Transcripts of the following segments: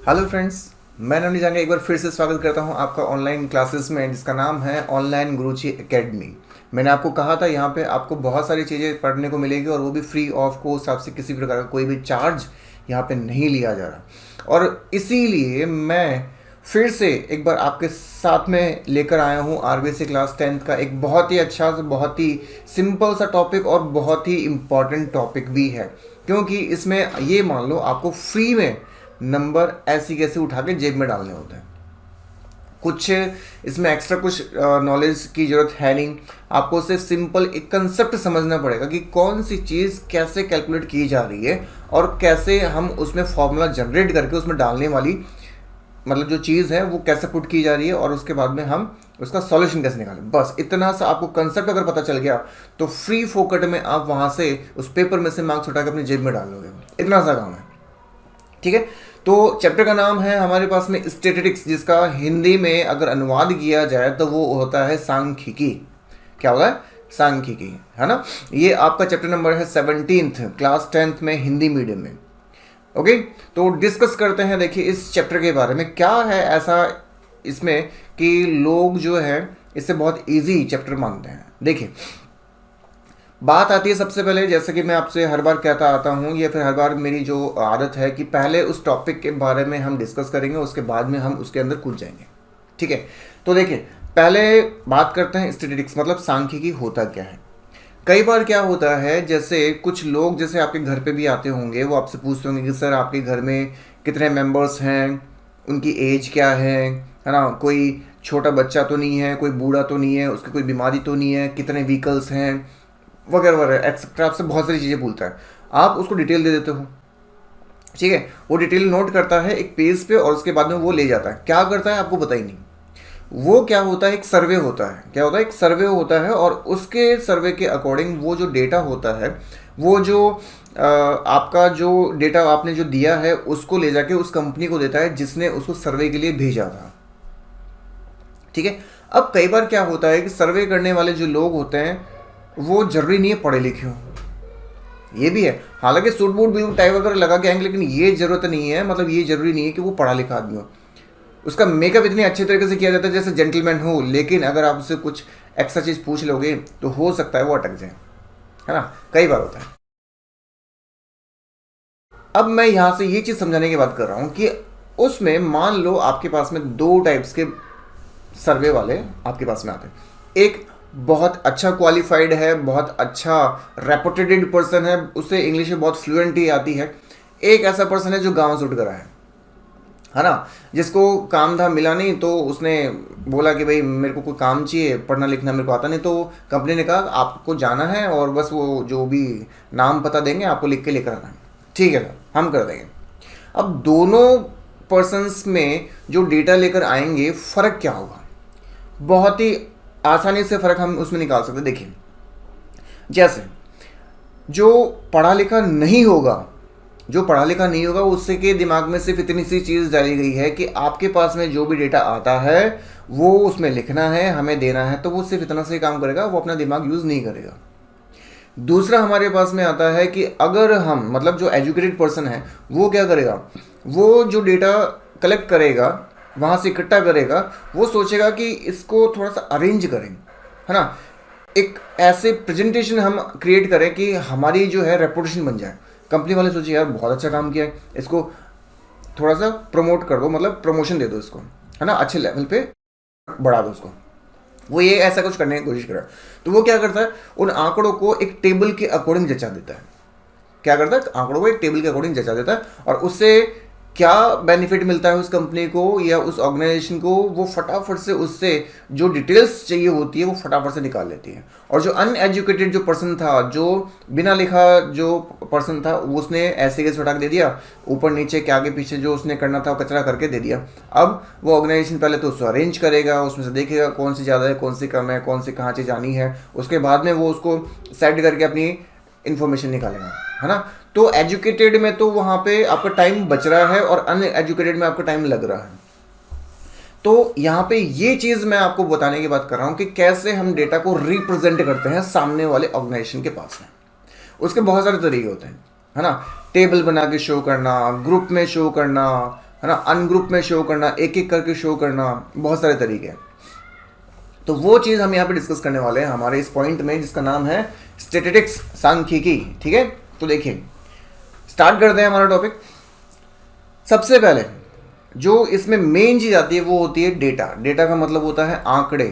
Hello friends, मैं नवनी जांगे एक बार फिर से स्वागत करता हूं आपका ऑनलाइन क्लासेस में, जिसका नाम है ऑनलाइन गुरुजी एकेडमी। मैंने आपको कहा था यहाँ पे आपको बहुत सारी चीज़ें पढ़ने को मिलेगी और वो भी फ्री ऑफ कॉस्ट। आपसे किसी प्रकार का कोई भी चार्ज यहाँ पे नहीं लिया जा रहा। और इसीलिए मैं फिर से एक बार आपके साथ में लेकर आया हूँ आरबीएससी क्लास 10th का एक बहुत ही अच्छा, बहुत ही सिंपल सा टॉपिक और बहुत ही इम्पॉर्टेंट टॉपिक भी है, क्योंकि इसमें ये मान लो आपको फ्री में नंबर ऐसी कैसे उठा के जेब में डालने होते हैं। कुछ इसमें एक्स्ट्रा कुछ नॉलेज की ज़रूरत है नहीं। आपको सिर्फ सिंपल एक कंसेप्ट समझना पड़ेगा कि कौन सी चीज़ कैसे कैलकुलेट की जा रही है और कैसे हम उसमें फॉर्मूला जनरेट करके उसमें डालने वाली मतलब जो चीज़ है वो कैसे पुट की जा रही है और उसके बाद में हम उसका सॉल्यूशन कैसे निकालें। बस इतना सा आपको कंसेप्ट अगर पता चल गया तो फ्री फोकट में आप वहाँ से उस पेपर में से मार्क्स उठा के अपनी जेब में डाल लोगे। इतना सा काम है, ठीक है। तो चैप्टर का नाम है हमारे पास में स्टैटिस्टिक्स, जिसका हिंदी में अगर अनुवाद किया जाए तो वो होता है सांख्यिकी। क्या होगा? सांख्यिकी, है ना। ये आपका चैप्टर नंबर है 17th क्लास 10th में हिंदी मीडियम में। ओके, तो डिस्कस करते हैं। देखिए इस चैप्टर के बारे में क्या है ऐसा इसमें कि लोग जो है इसे बहुत इजी चैप्टर मानते हैं। देखिए बात आती है सबसे पहले, जैसे कि मैं आपसे हर बार कहता आता हूँ या फिर हर बार मेरी जो आदत है कि पहले उस टॉपिक के बारे में हम डिस्कस करेंगे, उसके बाद में हम उसके अंदर कूद जाएंगे, ठीक है। तो देखिए पहले बात करते हैं स्टैटिस्टिक्स मतलब सांख्यिकी होता क्या है। कई बार क्या होता है, जैसे कुछ लोग जैसे आपके घर पे भी आते होंगे, वो आपसे पूछते होंगे कि सर आपके घर में कितने मेंबर्स हैं, उनकी एज क्या है ना, कोई छोटा बच्चा तो नहीं है, कोई बूढ़ा तो नहीं है, उसकी कोई बीमारी तो नहीं है, कितने व्हीकल्स हैं वगैरह वगैरह एक्सेट्रा। आपसे बहुत सारी चीज़ें पूछता है, आप उसको डिटेल दे देते हो, ठीक है। वो डिटेल नोट करता है एक पेज पे और उसके बाद में वो ले जाता है। क्या करता है आपको पता ही नहीं। वो क्या होता है, एक सर्वे होता है। क्या होता है? एक सर्वे होता है और उसके सर्वे के अकॉर्डिंग वो जो डेटा होता है, वो जो आपका जो डेटा आपने जो दिया है उसको ले जाके उस कंपनी को देता है जिसने उसको सर्वे के लिए भेजा था, ठीक है। अब कई बार क्या होता है कि सर्वे करने वाले जो लोग होते हैं वो जरूरी नहीं है पढ़े लिखे हों, ये भी है। हालांकि सूट बूट भी टाई वगैरह लगा के आएंगे, लेकिन ये जरूरत नहीं है, मतलब ये जरूरी नहीं है कि वो पढ़ा लिखा आदमी हो। उसका मेकअप इतने अच्छे तरीके से किया जाता है जैसे जेंटलमैन हो, लेकिन अगर आप उससे कुछ एक्स्ट्रा चीज़ पूछ लोगे तो हो सकता है वो अटक जाए, है ना। कई बार होता है। अब मैं यहाँ से ये चीज़ समझाने की बात कर रहा हूँ कि उसमें मान लो आपके पास में दो टाइप्स के सर्वे वाले आपके पास में आते हैं। एक बहुत अच्छा क्वालिफाइड है, बहुत अच्छा रेपुटेटेड पर्सन है, उसे इंग्लिश में बहुत फ्लुएंटली आती है। एक ऐसा पर्सन है जो गाँव से उठ कर आया है ना, जिसको काम धाम मिला नहीं तो उसने बोला कि भाई मेरे को कोई काम चाहिए, पढ़ना लिखना मेरे को आता नहीं। तो कंपनी ने कहा आपको जाना है और बस वो जो भी नाम पता देंगे आपको लिख के लेकर आना है, ठीक है सर हम कर देंगे। अब दोनों पर्सन्स में जो डेटा लेकर आएंगे फ़र्क क्या होगा? बहुत ही आसानी से फ़र्क हम उसमें निकाल सकते। देखिए जैसे जो पढ़ा लिखा नहीं होगा, जो पढ़ा लिखा नहीं होगा उससे के दिमाग में सिर्फ इतनी सी चीज़ डाली गई है कि आपके पास में जो भी डेटा आता है वो उसमें लिखना है, हमें देना है, तो वो सिर्फ इतना से काम करेगा, वो अपना दिमाग यूज़ नहीं करेगा। दूसरा हमारे पास में आता है कि अगर हम मतलब जो एजुकेटेड पर्सन है वो क्या करेगा, वो जो डेटा कलेक्ट करेगा वहाँ से इकट्ठा करेगा, वो सोचेगा कि इसको थोड़ा सा अरेंज करें, है ना, एक ऐसे प्रेजेंटेशन हम क्रिएट करें कि हमारी जो है रेपुटेशन बन जाए। कंपनी वाले सोचे यार बहुत अच्छा काम किया है, इसको थोड़ा सा प्रमोट कर दो, मतलब प्रमोशन दे दो इसको, है ना, अच्छे लेवल पे बढ़ा दो उसको। वो ये ऐसा कुछ करने की कोशिश कर रहा है। तो वो क्या करता है, उन आंकड़ों को एक टेबल के अकॉर्डिंग जचा देता है। क्या करता है? आंकड़ों को एक टेबल के अकॉर्डिंग जचा देता है और उससे क्या बेनिफिट मिलता है उस कंपनी को या उस ऑर्गेनाइजेशन को, वो फटाफट से उससे जो डिटेल्स चाहिए होती है वो फटाफट से निकाल लेती है। और जो अनएजुकेटेड जो पर्सन था, जो बिना लिखा जो पर्सन था, उसने ऐसे कैसे उठा के दे दिया, ऊपर नीचे के आगे पीछे जो उसने करना था वो कचरा करके दे दिया। अब वो ऑर्गेनाइजेशन पहले तो उसको अरेंज करेगा, उसमें से देखेगा कौन सी ज़्यादा है, कौन सी कम है, कौन सी कहाँ चीज़ जानी है, उसके बाद में वो उसको सेट करके अपनी इन्फॉर्मेशन निकालेगा, है ना। तो एजुकेटेड में तो वहाँ पे आपका टाइम बच रहा है और अनएजुकेटेड में आपका टाइम लग रहा है। तो यहाँ पे ये चीज़ मैं आपको बताने की बात कर रहा हूँ कि कैसे हम डेटा को रिप्रेजेंट करते हैं सामने वाले ऑर्गेनाइजेशन के पास में। उसके बहुत सारे तरीके होते हैं, है ना। टेबल बना के शो करना, ग्रुप में शो करना, है ना, अनग्रुप में शो करना, एक एक करके शो करना, बहुत सारे तरीके हैं। तो वो चीज़ हम यहाँ पे डिस्कस करने वाले हैं हमारे इस पॉइंट में, जिसका नाम है स्टैटिस्टिक्स, सांख्यिकी। ठीक है, तो देखिए स्टार्ट करते हैं हमारा टॉपिक। सबसे पहले जो इसमें मेन चीज़ आती है वो होती है डेटा। डेटा का मतलब होता है आंकड़े,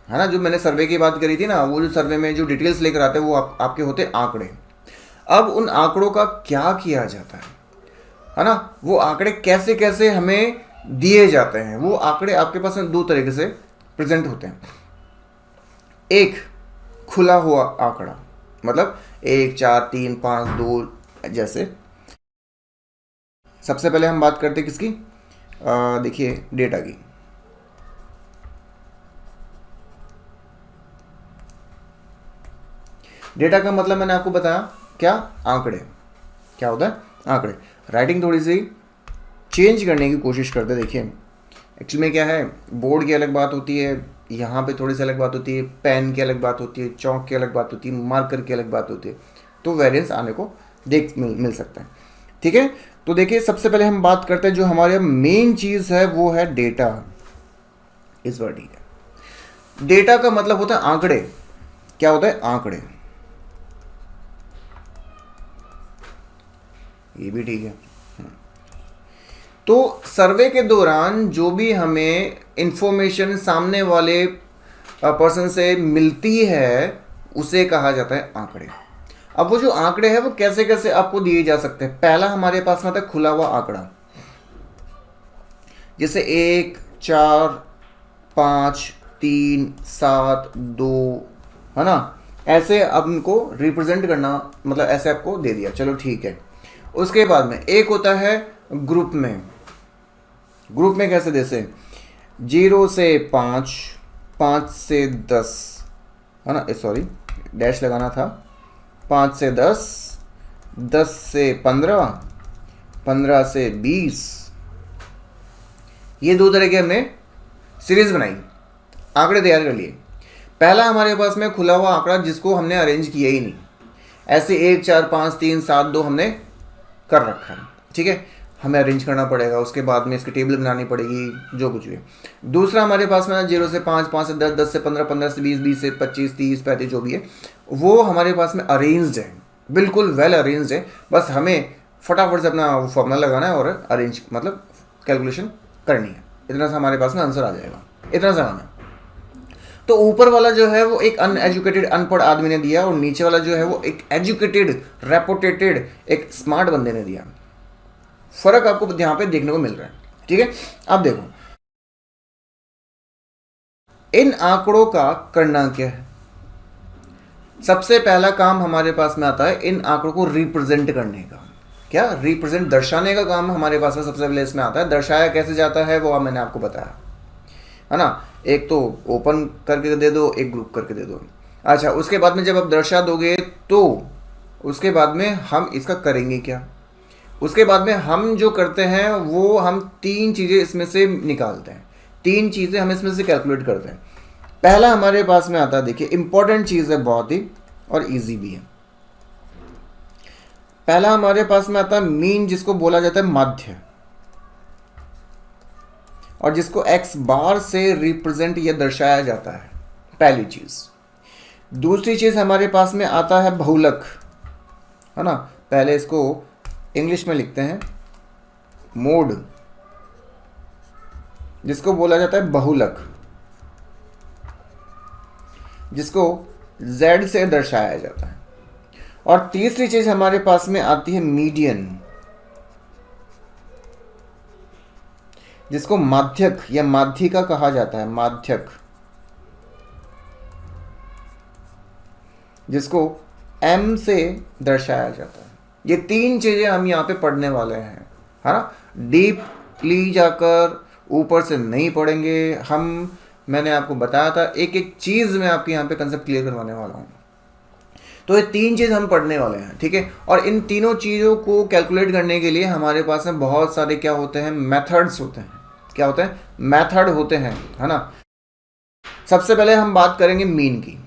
है ना। जो मैंने सर्वे की बात करी थी ना, वो जो सर्वे में जो डिटेल्स लेकर आते हैं वो आपके होते हैं आंकड़े। अब उन आंकड़ों का क्या किया जाता है ना, वो आंकड़े कैसे कैसे हमें दिए जाते हैं। वो आंकड़े आपके पास दो तरीके से प्रेजेंट होते हैं। एक खुला हुआ आंकड़ा, मतलब 1 4 3 5 2 जैसे। सबसे पहले हम बात करते हैं किसकी, देखिए डेटा की। डेटा का मतलब मैंने आपको बताया क्या, आंकड़े। क्या होता है, आंकड़े। राइटिंग थोड़ी सी चेंज करने की कोशिश करते, देखिए एक्चुअली में क्या है, बोर्ड की अलग बात होती है, यहाँ पे थोड़ी सी अलग बात होती है, पेन की अलग बात होती है, चौक की अलग बात होती है, मार्कर की अलग बात होती है, तो वेरिएंस आने को मिल सकता है। ठीक है, तो देखिए सबसे पहले हम बात करते हैं जो हमारे मेन चीज़ है वो है डेटा। इस बार ठीक है, डेटा का मतलब होता है आंकड़े। क्या होता है, आंकड़े। ये भी ठीक है। तो सर्वे के दौरान जो भी हमें इंफॉर्मेशन सामने वाले पर्सन से मिलती है उसे कहा जाता है आंकड़े। अब वो जो आंकड़े हैं वो कैसे कैसे आपको दिए जा सकते हैं। पहला हमारे पास में आता है खुला हुआ आंकड़ा, जैसे 1 4 5 3 7 2, है ना। ऐसे अब इनको रिप्रेजेंट करना, मतलब ऐसे आपको दे दिया, चलो ठीक है। उसके बाद में एक होता है ग्रुप में। ग्रुप में कैसे, जैसे 0 से 5, 5 से 10, है ना, सॉरी डैश लगाना था, 5 से 10, 10 से 15, 15 से 20। ये दो तरह के हमने सीरीज बनाई, आंकड़े तैयार कर लिए। पहला हमारे पास में खुला हुआ आंकड़ा जिसको हमने अरेंज किया ही नहीं, ऐसे 1 4 5 3 7 2 हमने कर रखा है। ठीक है, हमें अरेंज करना पड़ेगा, उसके बाद में इसकी टेबल बनानी पड़ेगी, जो कुछ भी। दूसरा हमारे पास में 0 से 5, 5 से 10, 10 से 15, 15 से 20, 20 से 25, 30, 35 जो भी है वो हमारे पास में अरेंज्ड है, बिल्कुल वेल अरेंज्ड है। बस हमें फटाफट से अपना फॉर्मूला लगाना है और अरेंज, मतलब कैलकुलेशन करनी है। इतना सा हमारे पास में आंसर आ जाएगा, इतना सा आना। तो ऊपर वाला जो है वो एक अनएजुकेटेड, अनपढ़ आदमी ने दिया, और नीचे वाला जो है वो एक एजुकेटेड, रेपुटेटेड, एक स्मार्ट बंदे ने दिया। फर्क आपको यहां पे देखने को मिल रहा है। ठीक है, अब देखो इन आंकड़ों का करना क्या है। सबसे पहला काम हमारे पास में आता है इन आंकड़ों को रिप्रेजेंट करने का। क्या, रिप्रेजेंट, दर्शाने का काम हमारे पास में सबसे पहले इसमें आता है। दर्शाया कैसे जाता है वो मैंने आपको बताया, है ना। एक तो ओपन करके दे दो, एक ग्रुप करके दे दो। अच्छा, उसके बाद में जब आप दर्शा दोगे तो उसके बाद में हम इसका करेंगे क्या। उसके बाद में हम जो करते हैं वो हम 3 चीज़ें इसमें से निकालते हैं, 3 चीज़ें हम इसमें से कैलकुलेट करते हैं। पहला हमारे पास में आता है, देखिए इंपॉर्टेंट चीज़ है बहुत ही, और इजी भी है। पहला हमारे पास में आता है मीन, जिसको बोला जाता है माध्य, और जिसको x बार से रिप्रेजेंट या दर्शाया जाता है, पहली चीज। दूसरी चीज हमारे पास में आता है बहुलक, है ना। पहले इसको इंग्लिश में लिखते हैं मोड, जिसको बोला जाता है बहुलक, जिसको z से दर्शाया जाता है। और तीसरी चीज हमारे पास में आती है मीडियन, जिसको माध्यक या माध्यिका कहा जाता है, माध्यक, जिसको m से दर्शाया जाता है। ये 3 चीजें हम यहाँ पे पढ़ने वाले हैं, है ना। डीपली जाकर ऊपर से नहीं पढ़ेंगे हम। मैंने आपको बताया था एक एक चीज में आपके यहाँ पे कंसेप्ट क्लियर करवाने वाला हूँ। तो ये 3 चीज हम पढ़ने वाले हैं, ठीक है। और इन तीनों चीजों को कैलकुलेट करने के लिए हमारे पास में बहुत सारे क्या होते हैं, मेथड्स होते हैं। क्या होते हैं, मेथड होते हैं, है ना। सबसे पहले हम बात करेंगे मीन की,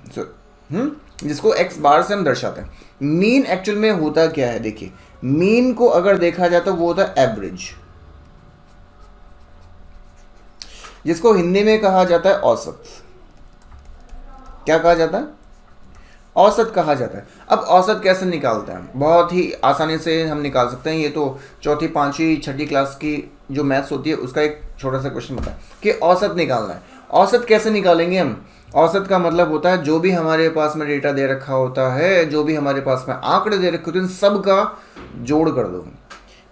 जिसको x बार से हम दर्शाते हैं। मीन एक्चुअल में होता क्या है, देखिए मीन को अगर देखा जाए तो वो होता है एवरेज, जिसको हिंदी में कहा जाता है औसत। क्या कहा जाता है? औसत कहा जाता है। अब औसत कैसे निकालते हैं? बहुत ही आसानी से हम निकाल सकते हैं। ये तो चौथी, पांचवी, छठी क्लास की जो मैथ्स होती है उसका एक छोटा सा क्वेश्चन होता है कि औसत निकालना है। औसत कैसे निकालेंगे हम? औसत का मतलब होता है जो भी हमारे पास में डेटा दे रखा होता है, जो भी हमारे पास में आंकड़े दे रखे होते हैं, इन सब का जोड़ कर दो।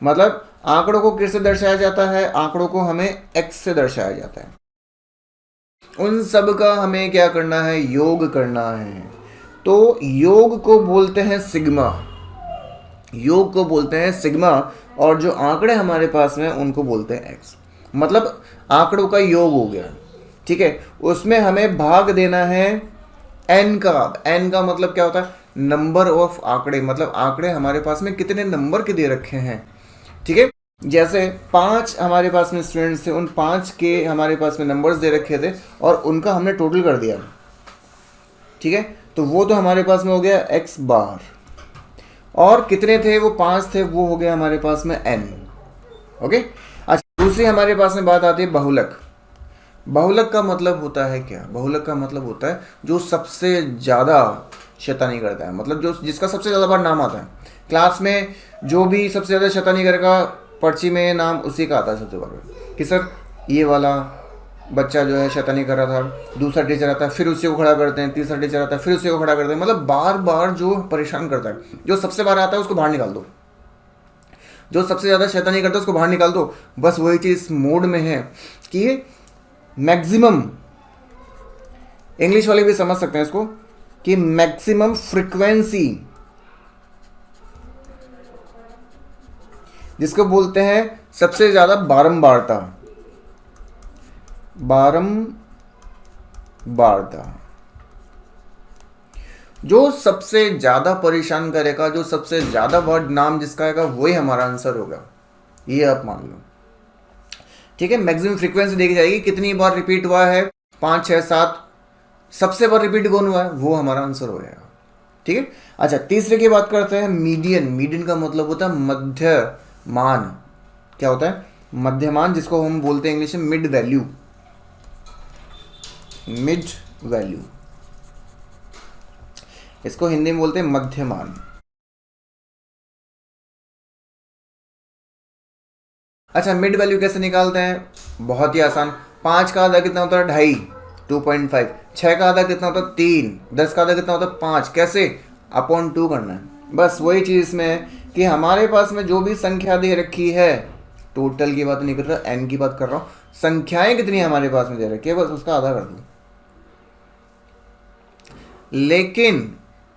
मतलब आंकड़ों को किससे दर्शाया जाता है? आंकड़ों को हमें एक्स से दर्शाया जाता है। उन सब का हमें क्या करना है? योग करना है। तो योग को बोलते हैं सिग्मा। योग को बोलते हैं सिग्मा, और जो आंकड़े हमारे पास में उनको बोलते हैं एक्स। मतलब आंकड़ों का योग हो गया, ठीक है। उसमें हमें भाग देना है एन का। एन का मतलब क्या होता है? नंबर ऑफ आंकड़े। मतलब आंकड़े हमारे पास में कितने नंबर के दे रखे हैं, ठीक है। जैसे 5 हमारे पास में स्टूडेंट्स थे, उन 5 के हमारे पास में नंबर्स दे रखे थे और उनका हमने टोटल कर दिया, ठीक है। तो वो तो हमारे पास में हो गया एक्स बार। और कितने थे? वो 5 थे, वो हो गया हमारे पास में एन। ओके। अच्छा, दूसरी हमारे पास में बात आती है बहुलक। बहुलक का मतलब होता है क्या? बहुलक का मतलब होता है जो सबसे ज़्यादा शैतानी करता है। मतलब जो जिसका सबसे ज़्यादा बार नाम आता है क्लास में, जो भी सबसे ज़्यादा शैतानी करेगा पर्ची में नाम उसी का आता है सबसे बार कि सर ये वाला बच्चा जो है शैतानी कर रहा था। दूसरा टीचर आता है, फिर उसी को खड़ा करते हैं। तीसरा टीचर आता है, फिर उसी को खड़ा करते हैं। मतलब बार बार जो परेशान करता है, जो सबसे बार आता है उसको बाहर निकाल दो। जो सबसे ज़्यादा शैतानी करता है उसको बाहर निकाल दो। बस वही चीज़ मोड में है कि मैक्सिमम, इंग्लिश वाले भी समझ सकते हैं इसको, कि मैक्सिमम फ्रीक्वेंसी, जिसको बोलते हैं सबसे ज़्यादा बारंबारता। बारंबारता जो सबसे ज़्यादा परेशान करेगा, जो सबसे ज़्यादा वर्ड नाम जिसका आएगा वही हमारा आंसर होगा। ये आप मान लो, ठीक है। मैक्सिमम फ्रीक्वेंसी देखी जाएगी, कितनी बार रिपीट हुआ है, 5, 6, 7, सबसे बार रिपीट कौन हुआ है, वो हमारा आंसर हो जाएगा, ठीक है। अच्छा, तीसरे की बात करते हैं, मीडियन। मीडियन का मतलब होता है मध्यमान। क्या होता है? मध्यमान, जिसको हम बोलते हैं इंग्लिश में मिड वैल्यू। मिड वैल्यू, इसको हिंदी में बोलते हैं मध्यमान। अच्छा, मिड वैल्यू कैसे निकालते हैं? बहुत ही आसान। 5 का आधा कितना होता है? 2.5, 2.5। 6 का आधा कितना होता है? 3। 10 का आधा कितना होता है? 5। कैसे? अपॉन 2 करना है। बस वही चीज़ इसमें है कि हमारे पास में जो भी संख्या दे रखी है, टोटल की बात नहीं कर रहा, एन की बात कर रहा हूँ, संख्याएं कितनी हमारे पास में दे रखी है, बस उसका आधा कर दो। लेकिन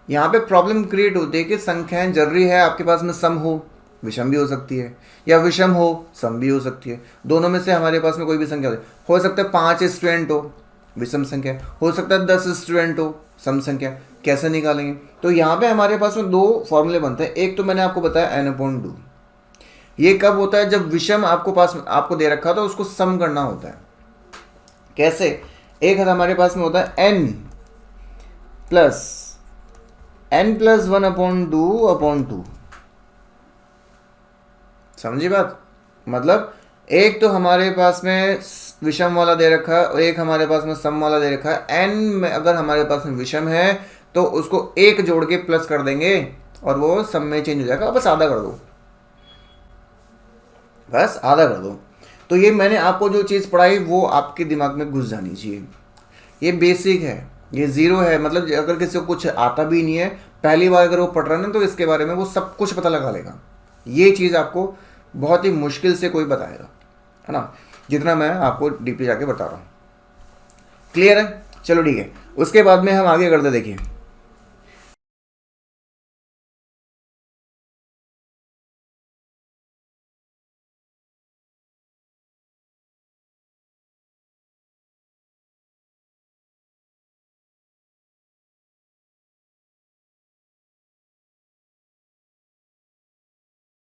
यहाँ पे प्रॉब्लम क्रिएट होती है कि संख्याएं जरूरी है आपके पास में सम हो, विषम भी हो सकती है, या विषम हो सम भी हो सकती है। दोनों में से हमारे पास में कोई भी संख्या हो सकता है। 5 स्टूडेंट हो, विषम संख्या। हो सकता है 10 स्टूडेंट हो, सम संख्या। कैसे निकालेंगे? तो यहाँ पे हमारे पास में 2 फॉर्मूले बनते हैं। एक तो मैंने आपको बताया n/2। ये कब होता है? जब विषम आपको दे रखा था, उसको सम करना होता है। कैसे? एक हमारे पास में होता है n + 1/2/2। समझी बात? मतलब एक तो हमारे पास में विषम वाला दे रखा है और एक हमारे पास में सम वाला दे रखा है। n में अगर हमारे पास में विषम है तो उसको 1 जोड़ के प्लस कर देंगे और वो सम में चेंज हो जाएगा। बस आधा कर दो, बस आधा कर दो। तो ये मैंने आपको जो चीज़ पढ़ाई वो आपके दिमाग में घुस जानी चाहिए। ये बेसिक है, ये ज़ीरो है। मतलब अगर किसी को कुछ आता भी नहीं है, पहली बार अगर वो पढ़ रहा है ना, तो इसके बारे में वो सब कुछ पता लगा लेगा। ये चीज़ आपको बहुत ही मुश्किल से कोई बताएगा, है ना, जितना मैं आपको डीपली जाके बता रहा हूँ। क्लियर है? चलो ठीक है। उसके बाद में हम आगे करते देखिए।